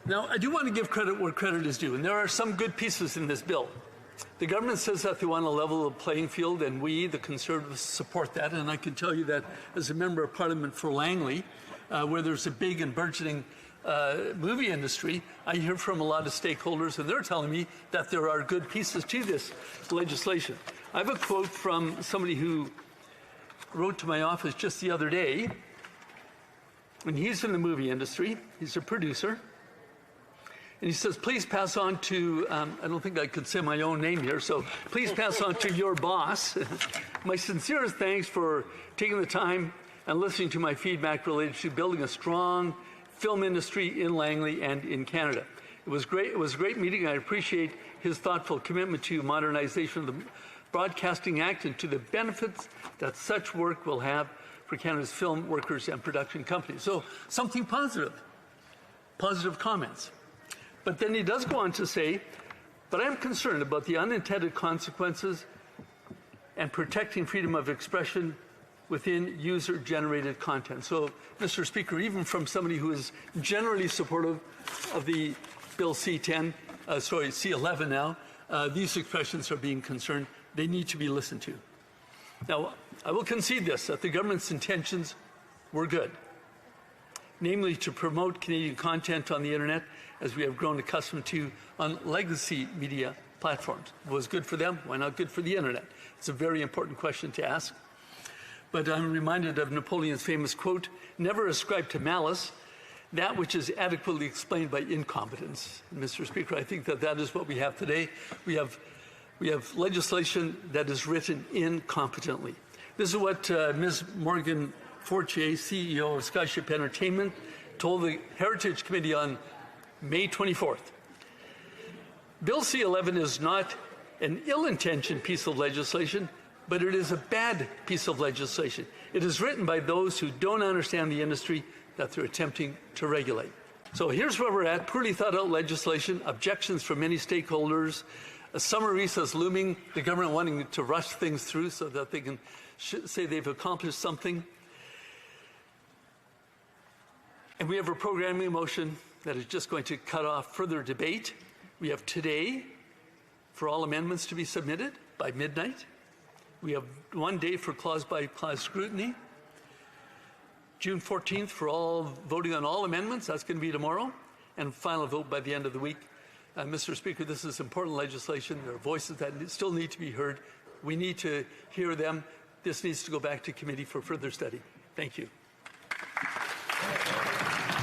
Now, I do want to give credit where credit is due, and there are some good pieces in this bill. The government says that they want to level the playing field, and we, the Conservatives, support that. And I can tell you that as a member of Parliament for Langley, where there's a big and burgeoning movie industry, I hear from a lot of stakeholders, and they're telling me that there are good pieces to this legislation. I have a quote from somebody who wrote to my office just the other day, and he's in the movie industry. He's a producer. And he says, please pass on to, I don't think I could say my own name here, so please pass on to your boss my sincerest thanks for taking the time and listening to my feedback related to building a strong film industry in Langley and in Canada. It was great. It was a great meeting. I appreciate his thoughtful commitment to modernization of the Broadcasting Act and to the benefits that such work will have for Canada's film workers and production companies. So something positive comments. But then he does go on to say, but I'm concerned about the unintended consequences and protecting freedom of expression within user-generated content. So, Mr. Speaker, even from somebody who is generally supportive of the Bill C-11 now, these expressions are being concerned. They need to be listened to. Now, I will concede this, that the government's intentions were good, namely to promote Canadian content on the internet, as we have grown accustomed to on legacy media platforms. It was good for them, why not good for the internet? It's a very important question to ask. But I'm reminded of Napoleon's famous quote, never ascribe to malice that which is adequately explained by incompetence. Mr. Speaker, I think that that is what we have today. We have legislation that is written incompetently. This is what Ms. Morgan Fortier, CEO of Skyship Entertainment, told the Heritage Committee on May 24th. Bill C-11 is not an ill-intentioned piece of legislation, but it is a bad piece of legislation. It is written by those who don't understand the industry that they're attempting to regulate. So here's where we're at, poorly thought out legislation, objections from many stakeholders, a summer recess looming, the government wanting to rush things through so that they can say they've accomplished something. And we have a programming motion that is just going to cut off further debate. We have today for all amendments to be submitted by midnight. We have 1 day for clause-by-clause scrutiny. June 14th for all voting on all amendments. That's going to be tomorrow. And final vote by the end of the week. Mr. Speaker, this is important legislation. There are voices that still need to be heard. We need to hear them. This needs to go back to committee for further study. Thank you.